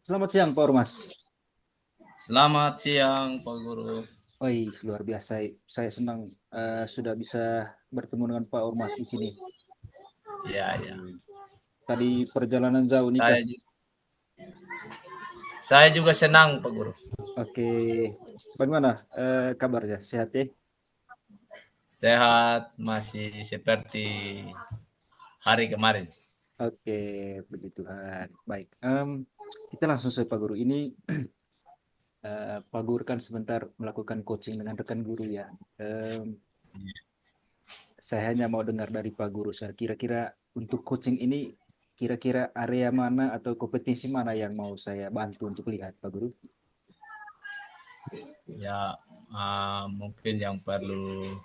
Selamat siang, Pak Ormas. Selamat siang, Pak Guru. Oi, luar biasa. Saya senang sudah bisa bertemu dengan Pak Ormas di sini. Ya, ya. Hmm. Tadi perjalanan jauh nih, Kak. Saya ju- saya juga senang, Pak Guru. Oke, bagaimana kabarnya? Sehat ya? Sehat masih seperti hari kemarin. Oke, puji Tuhan. Baik, kita langsung saja, Pak Guru. Ini Pak Guru kan sebentar melakukan coaching dengan rekan guru ya. Em, saya hanya mau dengar dari Pak Guru. Saya kira-kira untuk coaching ini, kira-kira area mana atau kompetisi mana yang mau saya bantu untuk lihat, Pak Guru? Ya, mungkin yang perlu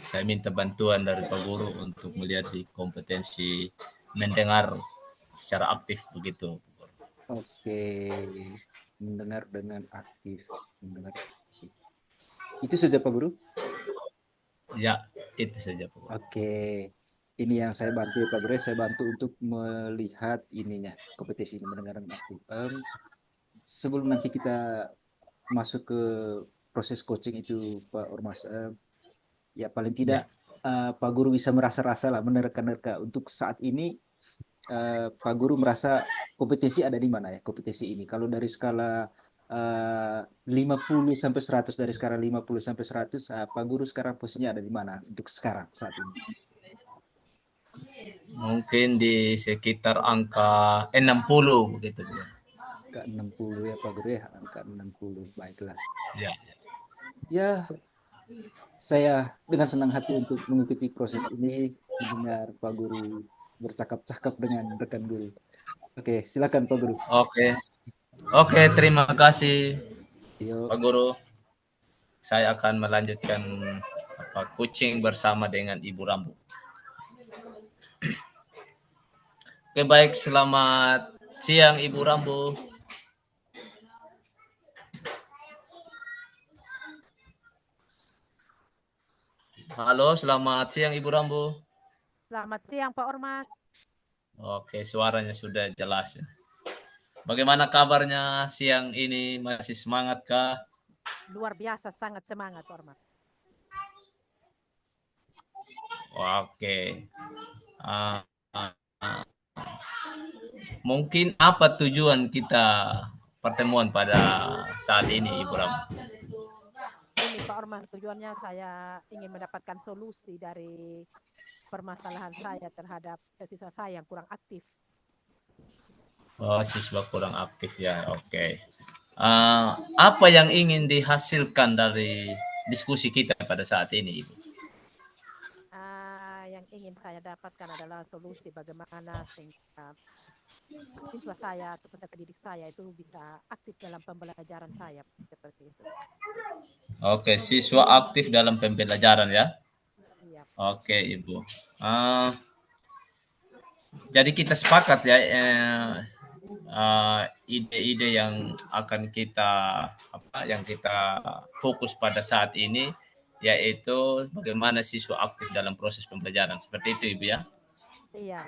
saya minta bantuan dari Pak Guru untuk melihat di kompetensi mendengar secara aktif begitu. Oke, mendengar dengan aktif, mendengar aktif. Itu saja Pak Guru. Ya, itu saja, Pak Guru. Oke, ini yang saya bantu ya Pak Guru. Saya bantu untuk melihat ininya kompetisi ini mendengar dengan aktif. Sebelum nanti kita masuk ke proses coaching itu Pak Ormas, ya paling tidak Ya, Pak Guru bisa merasa-rasa lah menerka-nerka untuk saat ini Pak Guru merasa kompetisi ada di mana ya kompetisi ini? Kalau dari skala 50 sampai 100, dari skala 50 sampai 100, Pak Guru sekarang posisinya ada di mana untuk sekarang saat ini? mungkin di sekitar angka 60 begitu, Pak Guru. Angka 60 ya Pak Guru ya, angka 60. Baiklah. Ya, Ya, saya dengan senang hati untuk mengikuti proses ini, mendengar Pak Guru bercakap-cakap dengan rekan guru. Oke, silakan Pak Guru. oke. Oke, terima kasih, Pak Yuk. Guru. Saya akan melanjutkan coaching bersama dengan Ibu Rambu. Oke, baik. Selamat siang, Ibu Rambu. Halo, selamat siang, Ibu Rambu. Selamat siang Pak Ormas. Oke, suaranya sudah jelas ya. Bagaimana kabarnya siang ini? Masih semangat kah? Luar biasa, sangat semangat Pak Ormas. Oke. Ah, ah, ah. Mungkin apa tujuan kita pertemuan pada saat ini, Ibu Rambu? Ini Pak Ormas, tujuannya saya ingin mendapatkan solusi dari permasalahan saya terhadap siswa saya yang kurang aktif. Oh, siswa kurang aktif ya. Oke. Apa yang ingin dihasilkan dari diskusi kita pada saat ini, Ibu? Yang ingin saya dapatkan adalah solusi bagaimana sehingga siswa saya atau peserta didik saya itu bisa aktif dalam pembelajaran saya seperti itu. Oke, siswa aktif dalam pembelajaran ya. Iya. Oke, Ibu. Ah, jadi kita sepakat ya, ide-ide yang akan kita yang kita fokus pada saat ini yaitu bagaimana siswa aktif dalam proses pembelajaran. Seperti itu, Ibu ya. Iya.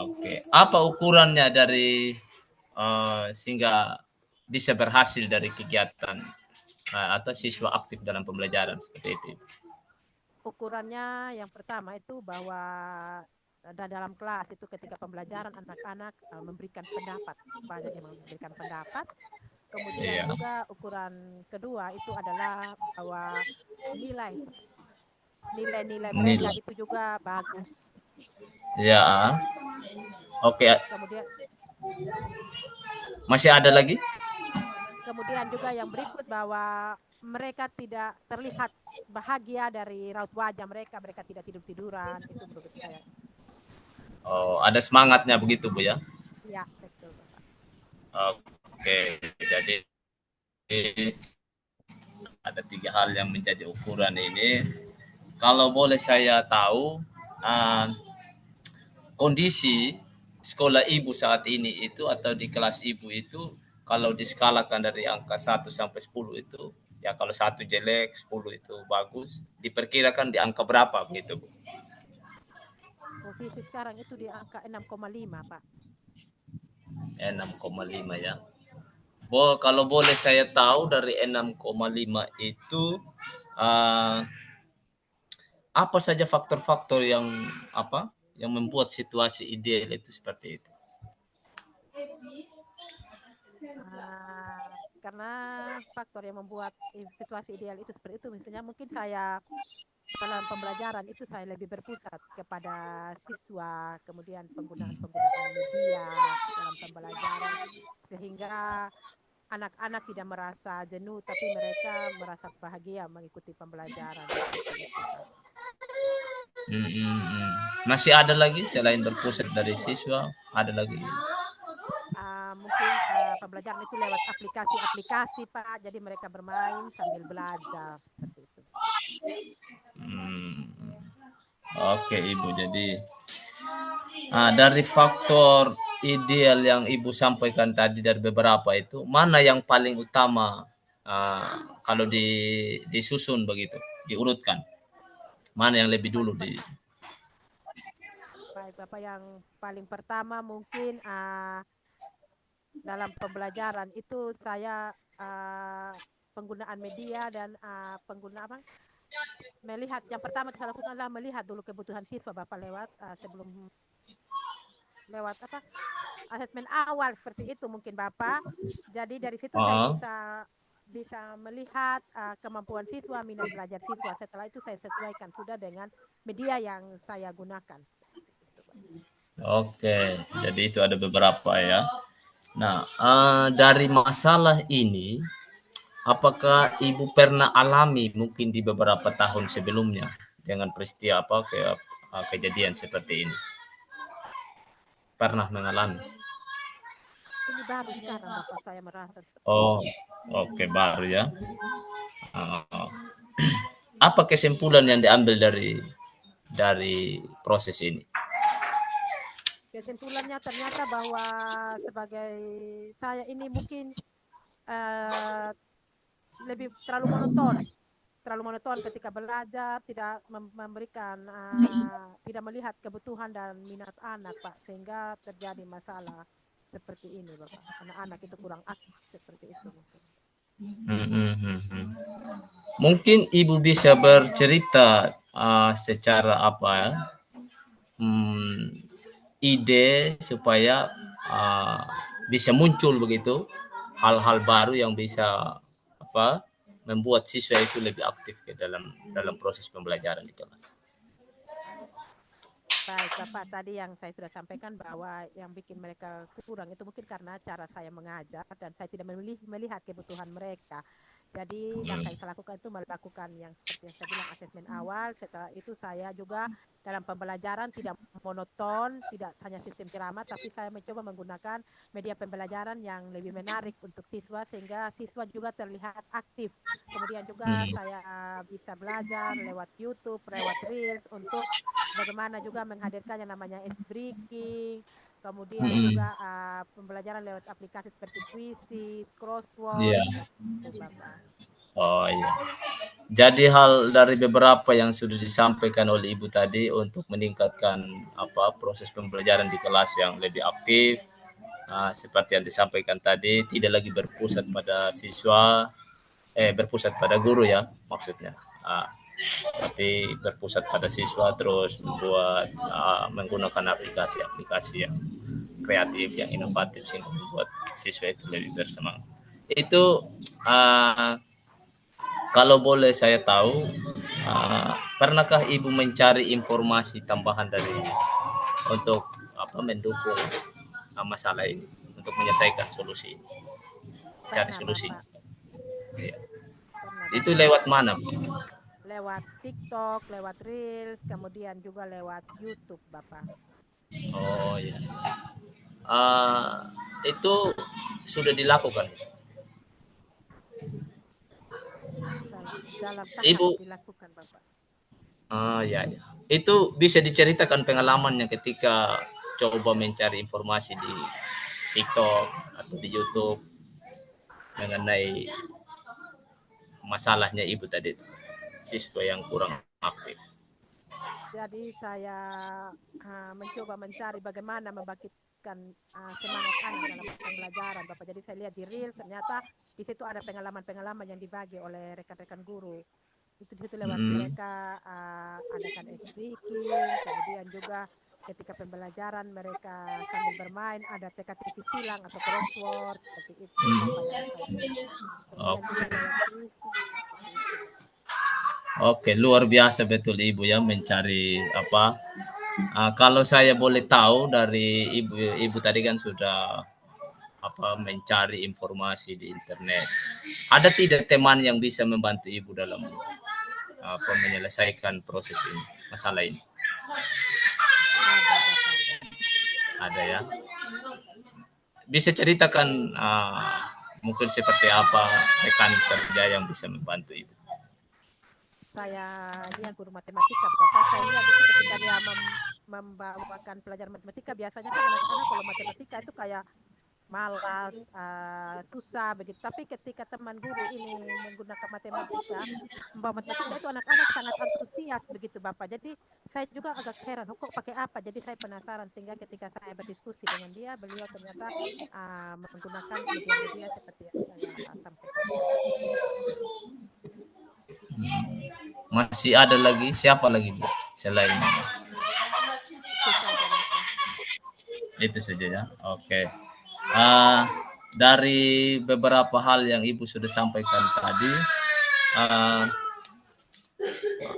Oke. Apa ukurannya dari sehingga bisa berhasil dari kegiatan atau siswa aktif dalam pembelajaran seperti itu? Ukurannya yang pertama itu bahwa dalam kelas itu ketika pembelajaran anak-anak memberikan pendapat, banyak yang memberikan pendapat. Kemudian Iya. juga ukuran kedua itu adalah bahwa nilai nilai-nilai mereka Nilai. itu juga bagus. Ya. Oke. Kemudian Masih ada lagi? kemudian juga yang berikut bahwa mereka tidak terlihat bahagia dari raut wajah mereka, mereka tidak tidur-tiduran, itu menurut saya. Oh, ada semangatnya begitu, Bu ya. Ya, betul Bapak. Oke. Jadi ada tiga hal yang menjadi ukuran ini. Kalau boleh saya tahu, uh, kondisi sekolah ibu saat ini itu atau di kelas ibu itu kalau diskalakan dari angka 1 sampai 10 itu ya kalau 1 jelek 10 itu bagus diperkirakan di angka berapa begitu Bu? Posisi sekarang itu di angka 6,5 Pak. 6,5 ya. Kalau boleh saya tahu dari 6,5 itu apa saja faktor-faktor yang membuat situasi ideal itu seperti itu? Karena faktor yang membuat situasi ideal itu seperti itu, misalnya mungkin saya dalam pembelajaran itu saya lebih berpusat kepada siswa, kemudian penggunaan media dalam pembelajaran, sehingga anak-anak tidak merasa jenuh, tapi mereka merasa bahagia mengikuti pembelajaran seperti itu, Pak. Masih ada lagi selain berpusat dari siswa, ada lagi? Mungkin pembelajaran itu lewat aplikasi-aplikasi, Pak. Jadi mereka bermain sambil belajar seperti itu. Oke, Ibu. Jadi dari faktor ideal yang Ibu sampaikan tadi dari beberapa itu, mana yang paling utama kalau disusun begitu, diurutkan? Mana yang lebih dulu di? Baik, Bapak, yang paling pertama mungkin dalam pembelajaran itu saya penggunaan media dan melihat, yang pertama saya lakukan adalah melihat dulu kebutuhan siswa, Bapak, sebelum lewat asesmen awal seperti itu mungkin, Bapak. Jadi dari situ saya bisa melihat kemampuan siswa, minat belajar siswa. Setelah itu saya sesuaikan sudah dengan media yang saya gunakan. Oke, jadi itu ada beberapa ya. Nah, dari masalah ini, apakah Ibu pernah alami mungkin di beberapa tahun sebelumnya dengan peristiwa kejadian seperti ini? Pernah mengalami? Ini baru sekarang, Bapak, saya merasa seperti Oh, oke, baru ya. Apa kesimpulan yang diambil dari proses ini? Kesimpulannya ternyata bahwa sebagai saya ini mungkin lebih terlalu monoton ketika belajar, tidak memberikan tidak melihat kebutuhan dan minat anak, Pak, sehingga terjadi masalah seperti ini, Bapak. Anak-anak itu kurang aktif seperti itu mungkin. Mungkin Ibu bisa bercerita secara ide supaya bisa muncul begitu hal-hal baru yang bisa membuat siswa itu lebih aktif ke dalam proses pembelajaran di kelas. Baik, Bapak, tadi yang saya sudah sampaikan bahwa yang bikin mereka kurang itu mungkin karena cara saya mengajar dan saya tidak melihat kebutuhan mereka. Jadi langkah yang saya lakukan itu melakukan yang seperti yang saya bilang, asesmen awal. Setelah itu saya juga dalam pembelajaran tidak monoton, tidak hanya sistem ceramah, tapi saya mencoba menggunakan media pembelajaran yang lebih menarik untuk siswa, sehingga siswa juga terlihat aktif. Kemudian juga saya bisa belajar lewat YouTube, lewat Reels, untuk bagaimana juga menghadirkan yang namanya S-breaking, kemudian juga pembelajaran lewat aplikasi seperti Quizizz, Crossword, seperti itu, Bapak. Oh iya. Jadi hal dari beberapa yang sudah disampaikan oleh Ibu tadi untuk meningkatkan proses pembelajaran di kelas yang lebih aktif, seperti yang disampaikan tadi, tidak lagi berpusat pada siswa, berpusat pada guru ya maksudnya. Tapi berpusat pada siswa, terus menggunakan aplikasi-aplikasi yang kreatif, yang inovatif sehingga membuat siswa itu lebih bersemangat. Itu kalau boleh saya tahu, pernahkah Ibu mencari informasi tambahan untuk mendukung masalah ini, untuk menyelesaikan solusi, cari solusi? Ya. Itu lewat mana, Bu? Lewat TikTok, lewat Reels, kemudian juga lewat YouTube, Bapak. Oh ya. Itu sudah dilakukan. Dalam tahap Ibu dilakukan, Bapak. ya. Itu bisa diceritakan pengalamannya ketika coba mencari informasi di TikTok atau di YouTube mengenai masalahnya Ibu tadi itu, siswa yang kurang aktif. Jadi saya mencoba mencari bagaimana membangkitkan semangat anak dalam pembelajaran, Bapak. Jadi saya lihat di reel, ternyata di situ ada pengalaman-pengalaman yang dibagi oleh rekan-rekan guru. Itu di situ lewat Mm-mm. mereka adakan ice breaking, kemudian juga ketika pembelajaran mereka sambil bermain ada teka-teki silang atau crossword seperti itu, Mm. Bapak, yang saya lihat. Kemudian juga Oke. lewat puisi seperti itu, Bapak. Oke, luar biasa betul Ibu ya mencari apa. Kalau saya boleh tahu dari Ibu tadi kan sudah apa mencari informasi di internet. Ada tidak teman yang bisa membantu Ibu dalam apa menyelesaikan proses ini, masalah ini? Ada, Bapak. Ada ya. Bisa ceritakan mungkin seperti apa rekan kerja yang bisa membantu Ibu? Saya dia guru matematika, Bapak. Saya lihat itu ketika dia membawakan pelajaran matematika, biasanya kan anak-anak kalau matematika itu kayak malas, susah begitu. Tapi ketika teman guru ini menggunakan matematika, membawa matematika itu anak-anak sangat antusias begitu, Bapak. Jadi saya juga agak heran, "Oh, kok pakai apa?" Jadi saya penasaran sehingga ketika saya berdiskusi dengan dia, beliau ternyata menggunakan media-media seperti yang saya sampaikan tadi. Masih ada lagi siapa lagi Bu selain Itu saja, Bapak. itu saja ya? Oke. Ah, dari beberapa hal yang Ibu sudah sampaikan tadi, ah,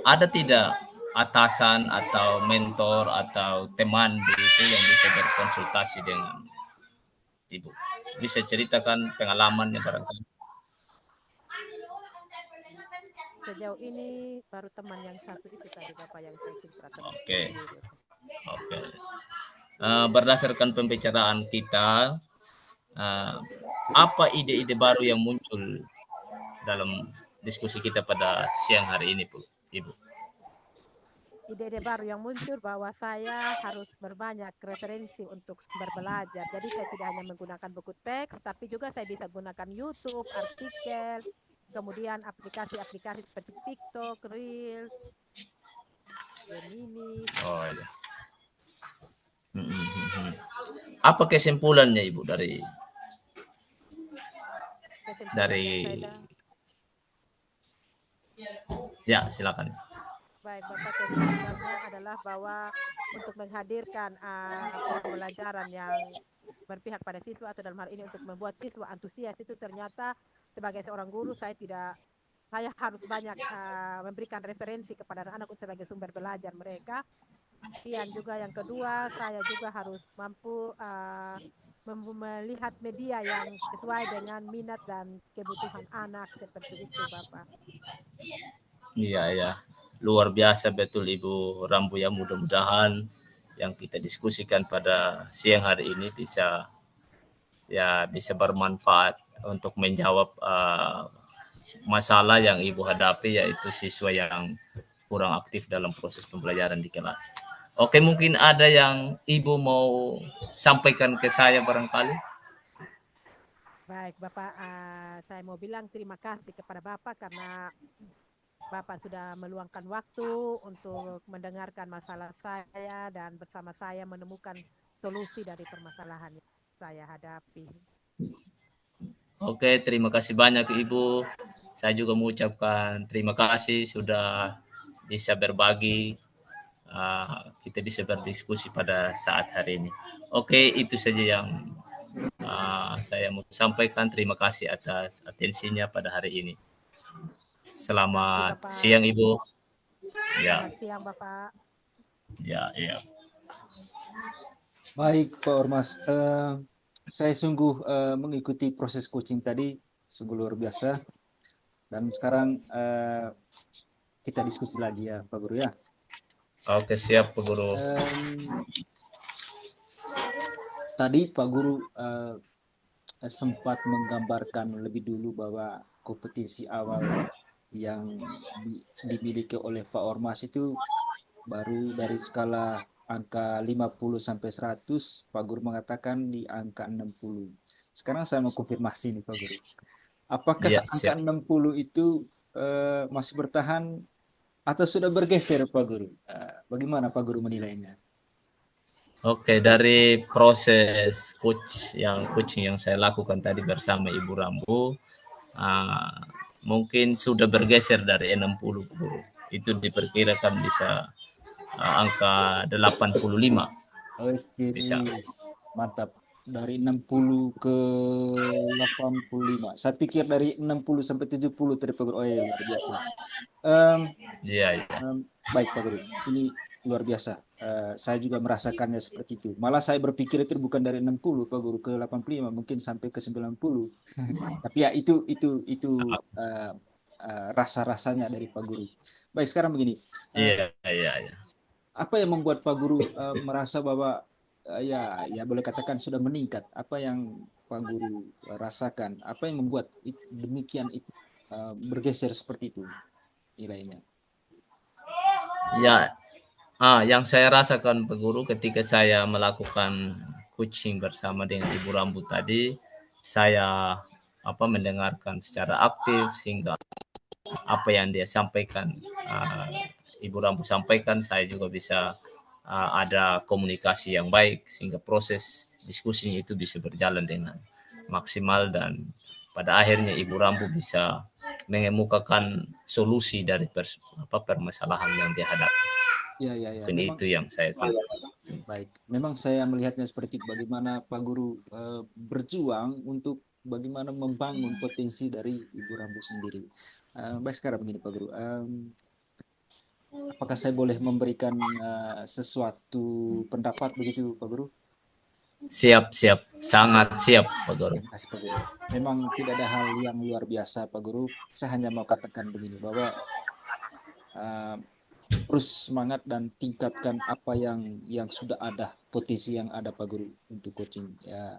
ada tidak atasan atau mentor atau teman begitu yang bisa berkonsultasi dengan Ibu? Bisa ceritakan pengalamannya barangkali. Sejauh ini baru teman yang satu itu tadi, Bapak, yang saya ceritakan Oke, guru dulu. oke. Berdasarkan pembicaraan kita, eh, apa ide-ide baru yang muncul dalam diskusi kita pada siang hari ini, Bu, Ibu? Ide-ide baru yang muncul bahwa saya harus berbanyak referensi untuk sumber belajar. Jadi saya tidak hanya menggunakan buku teks, tapi juga saya bisa gunakan YouTube, artikel, kemudian aplikasi-aplikasi seperti TikTok, Reels, Gemini, Oh seperti ya. itu. Apa kesimpulannya, Ibu, dari Kesimpulan yang dari saya ya silakan. Baik, Bapak, kesimpulannya adalah bahwa untuk menghadirkan pembelajaran yang berpihak pada siswa atau dalam hal ini untuk membuat siswa antusias itu ternyata sebagai seorang guru saya harus banyak memberikan referensi kepada anak-anak sebagai sumber belajar mereka. Kemudian juga yang kedua, saya juga harus mampu melihat media yang sesuai dengan minat dan kebutuhan anak seperti itu, Bapak. Iya ya, luar biasa betul Ibu Rambu ya. Mudah-mudahan yang kita diskusikan pada siang hari ini bisa bermanfaat untuk menjawab masalah yang Ibu hadapi, yaitu siswa yang kurang aktif dalam proses pembelajaran di kelas. Oke, mungkin ada yang Ibu mau sampaikan ke saya barangkali. Baik, Bapak, saya mau bilang terima kasih kepada Bapak karena Bapak sudah meluangkan waktu untuk mendengarkan masalah saya dan bersama saya menemukan solusi dari permasalahan yang saya hadapi. Oke, terima kasih banyak Ibu. Saya juga mengucapkan terima kasih sudah bisa berbagi, kita bisa berdiskusi pada saat hari ini. Oke, itu saja yang saya mau sampaikan. Terima kasih atas atensinya pada hari ini. Terima kasih, Selamat Bapak. siang Ibu. Ya, Selamat siang, Bapak. ya, ya. Baik, Pak Ormas. Saya sungguh mengikuti proses coaching tadi, sungguh luar biasa. Dan sekarang kita diskusi lagi ya, Pak Guru ya. Oke, siap Pak Guru. Tadi Pak Guru sempat menggambarkan lebih dulu bahwa kompetisi awal yang dimiliki oleh Pak Ormas itu baru dari skala angka 50 sampai 100, Pak Guru mengatakan di angka 60. Sekarang saya mau konfirmasi nih Pak Guru. Apakah Ya, angka siap. 60 itu masih bertahan atau sudah bergeser Pak Guru? Bagaimana Pak Guru menilainya? Oke, dari proses coaching yang saya lakukan tadi bersama Ibu Rambu, uh, mungkin sudah bergeser dari 60 guru. Itu diperkirakan bisa angka 85 Oke, bisa. mantap. Dari 60 ke 85. Saya pikir dari 60 sampai 70 tadi Pak Guru. Oh iya, luar biasa. Em, Iya, iya. Baik Pak Guru, ini luar biasa. Saya juga merasakannya seperti itu. Malah saya berpikir itu bukan dari 60 Pak Guru ke 85, mungkin sampai ke 90. Tapi ya itu eh, rasa-rasanya dari Pak Guru. Baik, sekarang begini. Eh, Iya, iya, iya. Apa yang membuat Pak Guru merasa bahwa ya boleh katakan sudah meningkat? Apa yang Pak Guru rasakan? Apa yang membuat demikian itu bergeser seperti itu nilainya? Ya, yang saya rasakan Pak Guru ketika saya melakukan coaching bersama dengan Ibu Rambu tadi, saya mendengarkan secara aktif sehingga apa yang dia sampaikan, Ibu Rambu sampaikan, saya juga bisa ada komunikasi yang baik sehingga proses diskusinya itu bisa berjalan dengan maksimal dan pada akhirnya Ibu Rambu bisa mengemukakan solusi dari permasalahan yang dihadapi. Ya, ya, ya. Mungkin Memang itu yang saya tahu. baik. Memang saya melihatnya seperti itu. Bagaimana Pak Guru berjuang untuk bagaimana membangun potensi dari Ibu Rambu sendiri. Baik, sekarang begini Pak Guru. Apakah saya boleh memberikan sesuatu pendapat begitu Pak Guru? Siap, siap, sangat siap Pak Guru. Terima kasih Pak Guru. Memang tidak ada hal yang luar biasa Pak Guru. Saya hanya mau katakan begini bahwa uh, terus semangat dan tingkatkan apa yang sudah ada, potensi yang ada Pak Guru untuk coaching. Ya,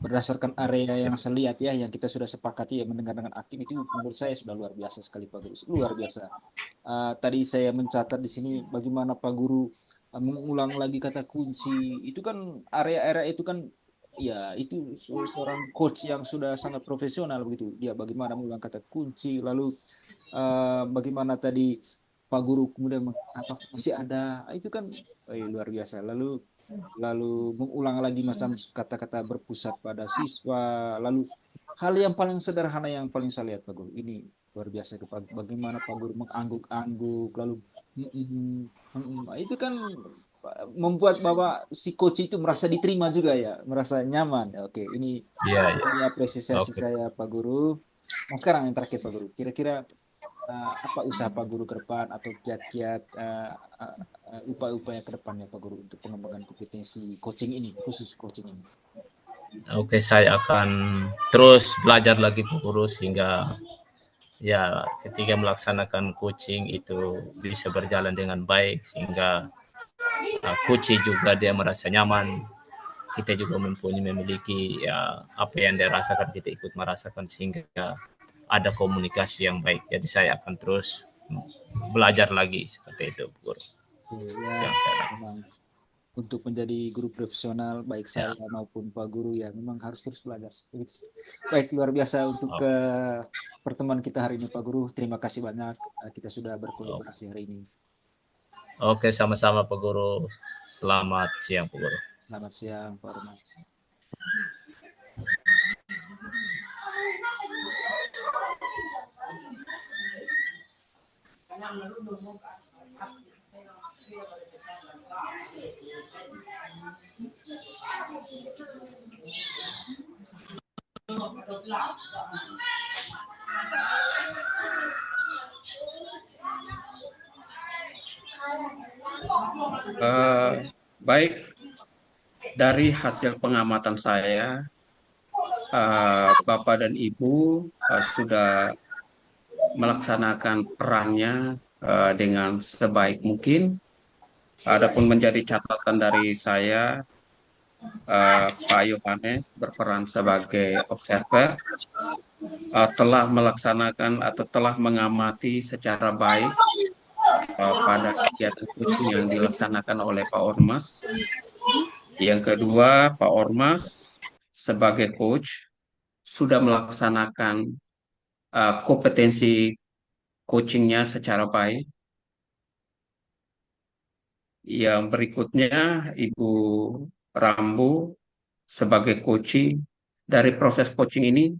berdasarkan area yang Siap. saya lihat ya, yang kita sudah sepakati ya mendengar dengan aktif itu menurut saya sudah luar biasa sekali Pak Guru. Luar biasa. Tadi saya mencatat di sini bagaimana Pak Guru mengulang lagi kata kunci. Itu kan area-area itu kan ya itu seorang coach yang sudah sangat profesional begitu. Dia bagaimana mengulang kata kunci, lalu bagaimana tadi Pak Guru kemudian apa masih ada itu kan luar biasa. Lalu lalu mengulang lagi macam kata-kata berpusat pada siswa, lalu hal yang paling sederhana yang paling saya lihat Pak Guru ini luar biasa itu bagaimana Pak Guru mengangguk-angguk lalu itu kan membuat bahwa si coach itu merasa diterima juga ya, merasa nyaman. Oke, Iya, iya. ini apresiasi Oke. saya Pak Guru. Nah, sekarang yang terakhir Pak Guru, kira-kira apa usaha Pak Guru ke depan atau kiat-kiat upaya-upaya ke depannya Pak Guru untuk pengembangan kompetensi coaching ini, khusus coaching ini? Oke, saya akan terus belajar lagi Pak Guru sehingga ya ketika melaksanakan coaching itu bisa berjalan dengan baik sehingga coach juga dia merasa nyaman, kita juga memiliki ya apa yang dia rasakan kita ikut merasakan sehingga ada komunikasi yang baik. Jadi saya akan terus belajar lagi seperti itu, Guru. Ya, Yang saya memang untuk menjadi guru profesional baik ya. saya maupun Pak Guru ya memang harus terus belajar. Baik, luar biasa untuk pertemuan kita hari ini Pak Guru. Terima kasih banyak kita sudah berkolaborasi hari ini. Oke, sama-sama Pak Guru. Selamat siang Pak Guru. Selamat siang Pak Ormas. Baik, dari hasil pengamatan saya, Bapak dan Ibu sudah melaksanakan perannya dengan sebaik mungkin. Adapun menjadi catatan dari saya, Pak Yohanes berperan sebagai observer, telah melaksanakan atau telah mengamati secara baik pada kegiatan coaching yang dilaksanakan oleh Pak Ormas. Yang kedua, Pak Ormas sebagai coach sudah melaksanakan kompetensi coachingnya secara baik. Yang berikutnya, Ibu Rambu sebagai coaching, dari proses coaching ini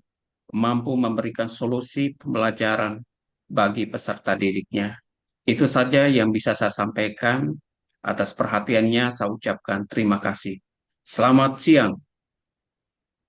mampu memberikan solusi pembelajaran bagi peserta didiknya. Itu saja yang bisa saya sampaikan. Atas perhatiannya, saya ucapkan terima kasih. Selamat siang.